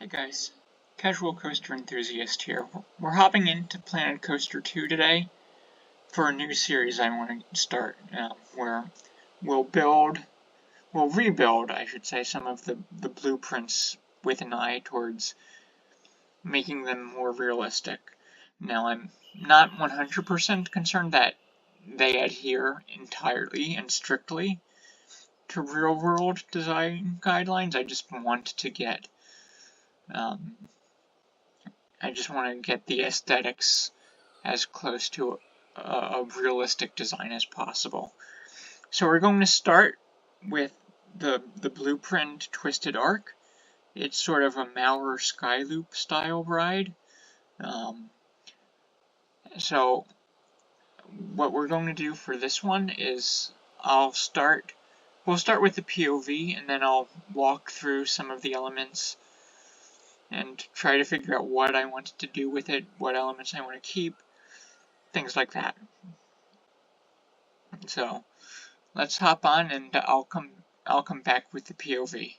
Hey guys, Casual Coaster Enthusiast here. We're hopping into Planet Coaster 2 today for a new series I want to start, where we'll rebuild, I should say, some of the blueprints with an eye towards making them more realistic. Now, I'm not 100% concerned that they adhere entirely and strictly to real-world design guidelines. I just want to get the aesthetics as close to a realistic design as possible. So we're going to start with the blueprint Twisted Arc. It's sort of a Maurer SkyLoop style ride. So what we're going to do for this one is we'll start with the POV, and then I'll walk through some of the elements and try to figure out what I want to do with it, what elements I want to keep, things like that. So let's hop on, and I'll come back with the POV.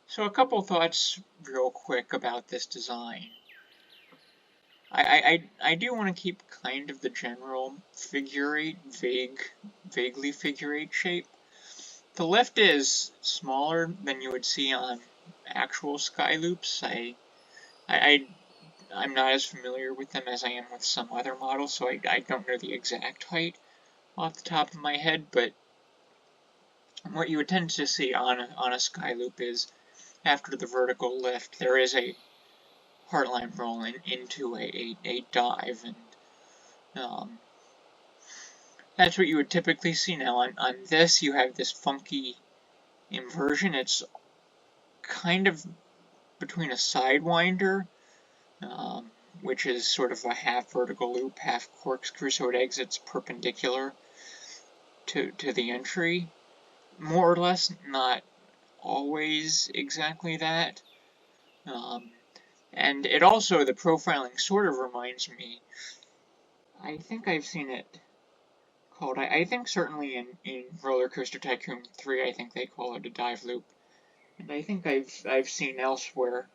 So a couple thoughts real quick about this design. I do want to keep kind of the general figure eight, vaguely figure eight shape. The lift is smaller than you would see on actual skyloops. I'm not as familiar with them as I am with some other models, so I don't know the exact height off the top of my head, but what you would tend to see on a skyloop is after the vertical lift, there is a heartline roll into a dive, and that's what you would typically see. Now on this, you have this funky inversion. It's kind of between a sidewinder, which is sort of a half vertical loop, half corkscrew, so it exits perpendicular to the entry. More or less, not always exactly that. And it also, the profiling sort of reminds me, I think I've seen it called, I think certainly in Roller Coaster Tycoon 3, I think they call it a dive loop. And I think I've seen elsewhere,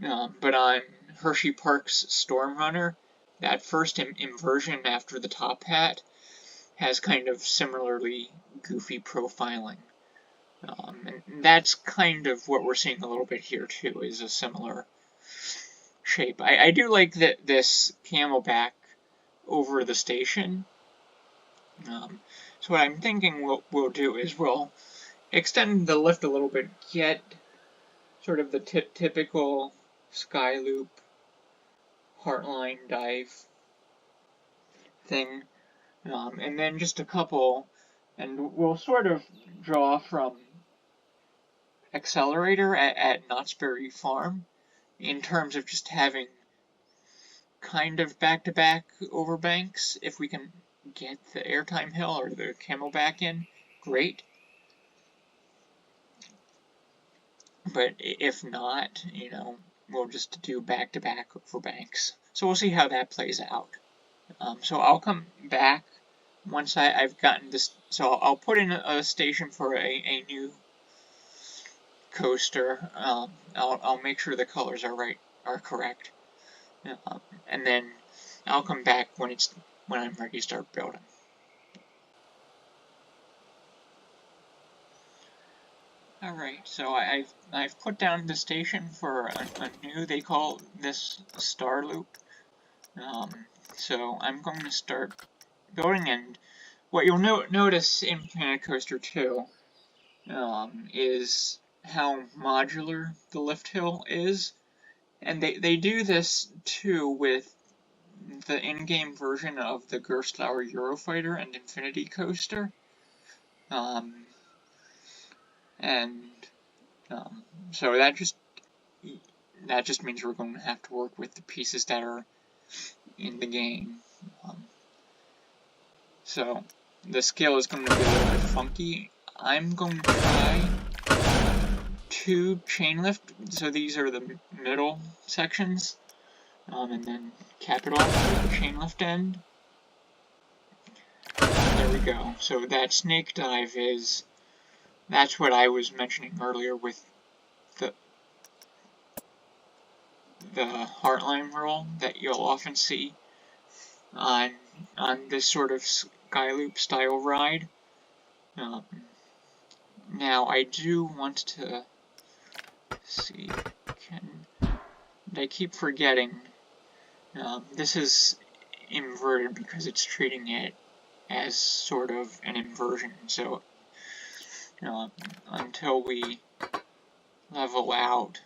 but on Hershey Park's Storm Runner, that first inversion after the top hat has kind of similarly goofy profiling. And that's kind of what we're seeing a little bit here too, is a similar shape. I do like this camelback over the station. So what I'm thinking we'll do is we'll extend the lift a little bit, get sort of the typical Skyloop heartline dive thing, and then just a couple, and we'll sort of draw from Accelerator at Knott's Berry Farm in terms of just having kind of back-to-back overbanks. If we can get the airtime hill or the camelback in, great. But if not, we'll just do back-to-back overbanks. So we'll see how that plays out. So I'll come back once I've gotten this. So I'll put in a station for a new coaster. I'll make sure the colors are correct, and then I'll come back when I'm ready to start building. Alright, so I've put down the station for a new, they call this a star loop. So I'm going to start building, and what you'll notice in Planet Coaster 2 is how modular the lift hill is. And they do this too with the in-game version of the Gerstlauer Eurofighter and Infinity Coaster. So that just means we're going to have to work with the pieces that are in the game. So the scale is going to be a little bit funky. I'm going to try 2 chain lift, so these are the middle sections, and then cap it off with the chain lift end. There we go. So that snake dive that's what I was mentioning earlier with the heartline roll that you'll often see on this sort of SkyLoop style ride. Now I do want to see, I keep forgetting, this is inverted because it's treating it as sort of an inversion, so until we level out,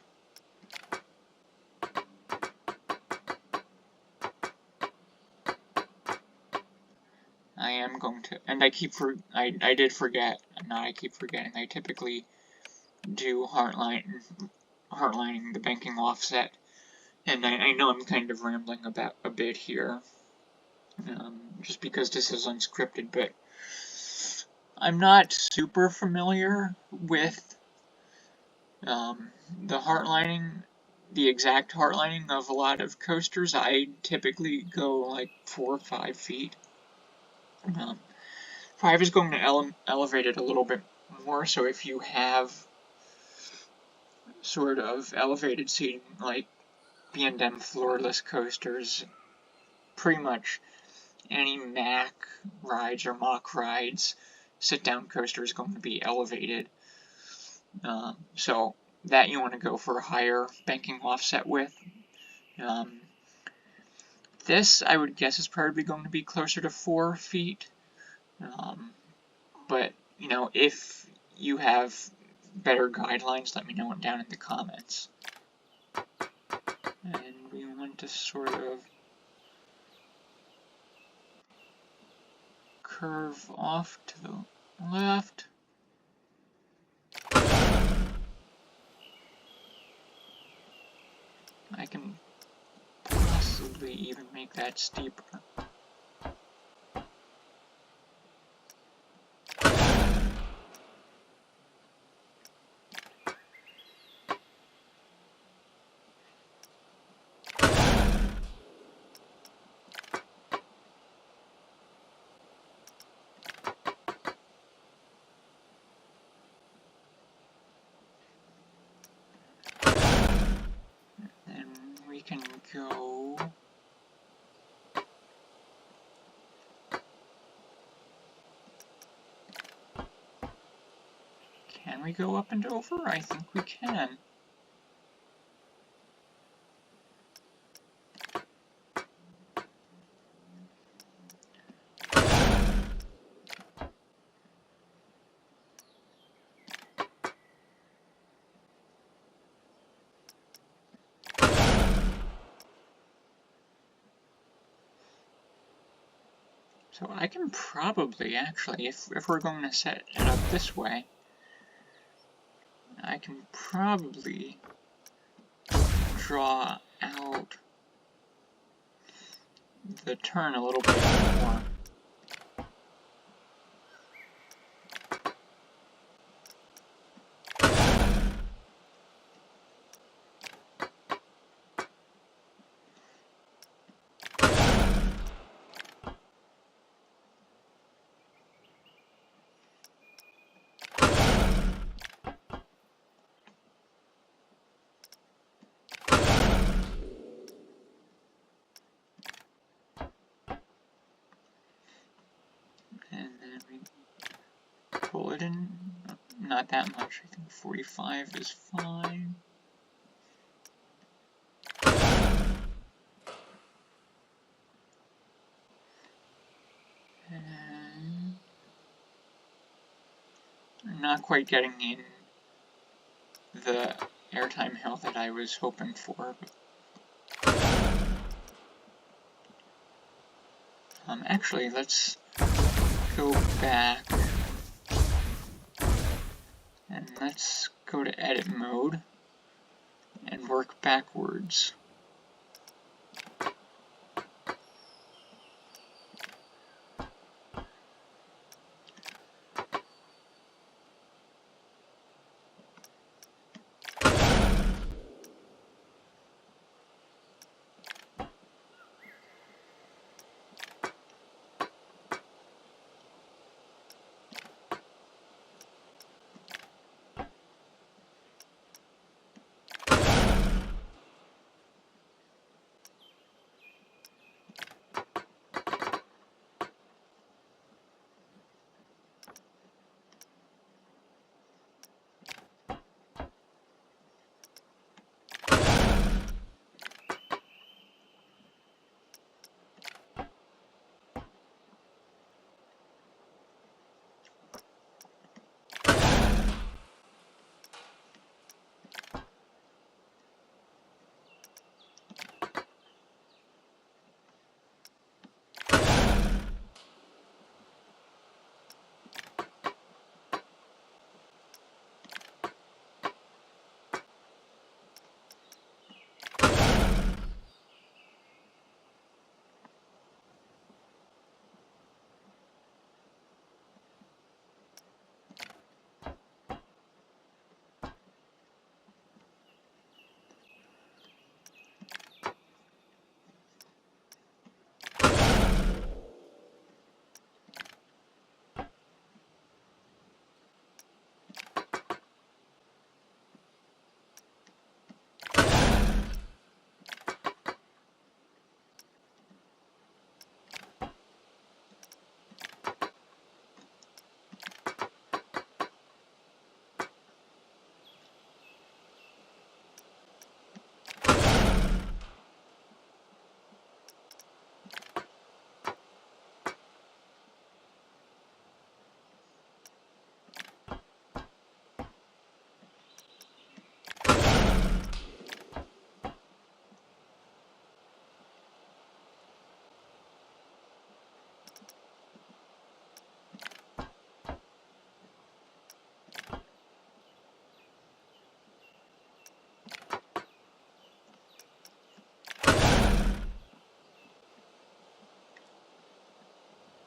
I am going to, and I did forget, I keep forgetting, I typically do heartlining the banking offset, and I know I'm kind of rambling about a bit here, just because this is unscripted, but I'm not super familiar with the exact heartlining of a lot of coasters. I typically go like 4 or 5 feet. 5 is going to elevate it a little bit more, so if you have sort of elevated seating like B&M floorless coasters, pretty much any Mack rides or Mach rides, sit-down coaster is going to be elevated. So that you want to go for a higher banking offset with. This, I would guess, is probably going to be closer to 4 feet. But, if you have better guidelines, let me know down in the comments. And we want to sort of curve off to the left. I can possibly even make that steeper. We can go Can we go up and over? I think we can. So I can probably, actually, if we're going to set it up this way, I can probably draw out the turn a little bit more. And then we pull it in, not that much, I think 45 is fine. And not quite getting in the airtime hill that I was hoping for. Actually, let's go back and let's go to edit mode and work backwards.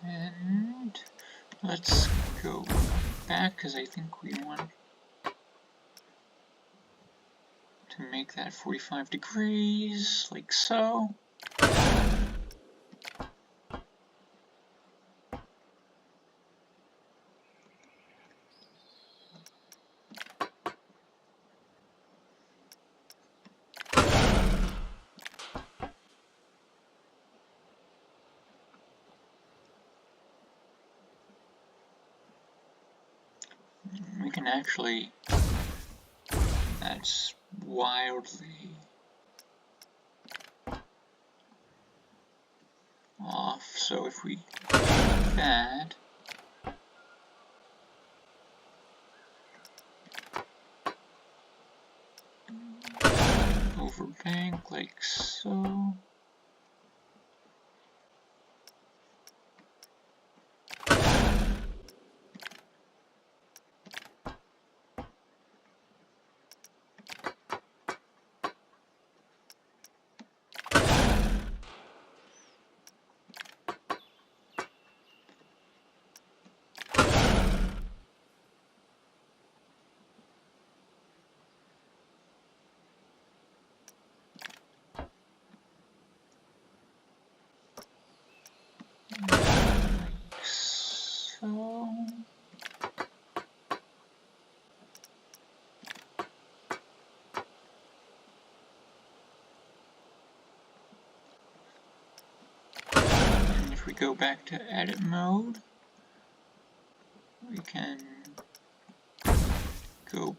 And let's go back because I think we want to make that 45 degrees, like so. We can actually, that's wildly off, so if we do that, over bank like so. Like so. And if we go back to edit mode, we can go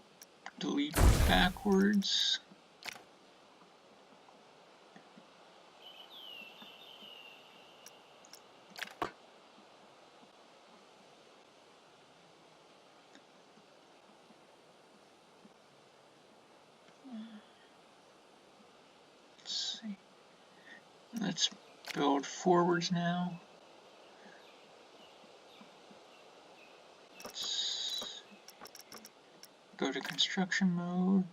delete backwards. Let's build forwards now. Let's go to construction mode.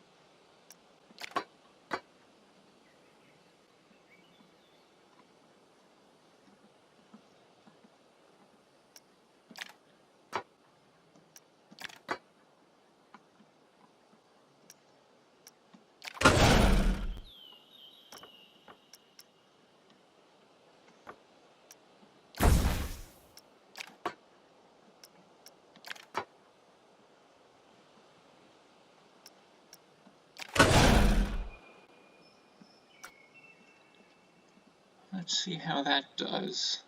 Let's see how that does.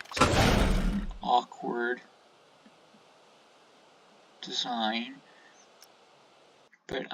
It's kind of an awkward design, but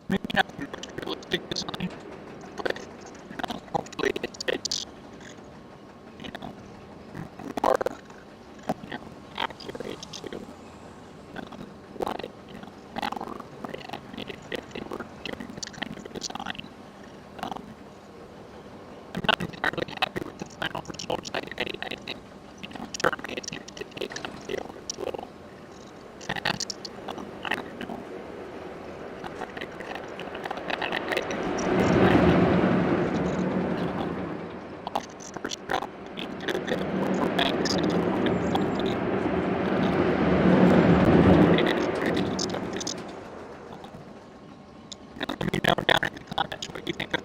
maybe not the most realistic design, but hopefully it's more accurate to what Maurer would have made if they were doing this kind of a design. I'm not entirely happy with the final results. I think certainly it seems to take some of the elements a little fast. I don't know how much I could have done about that. I think it's off the first drop into a bit more for banks and a little bit funky. It is what it is, so just let me know down in the comments what you think of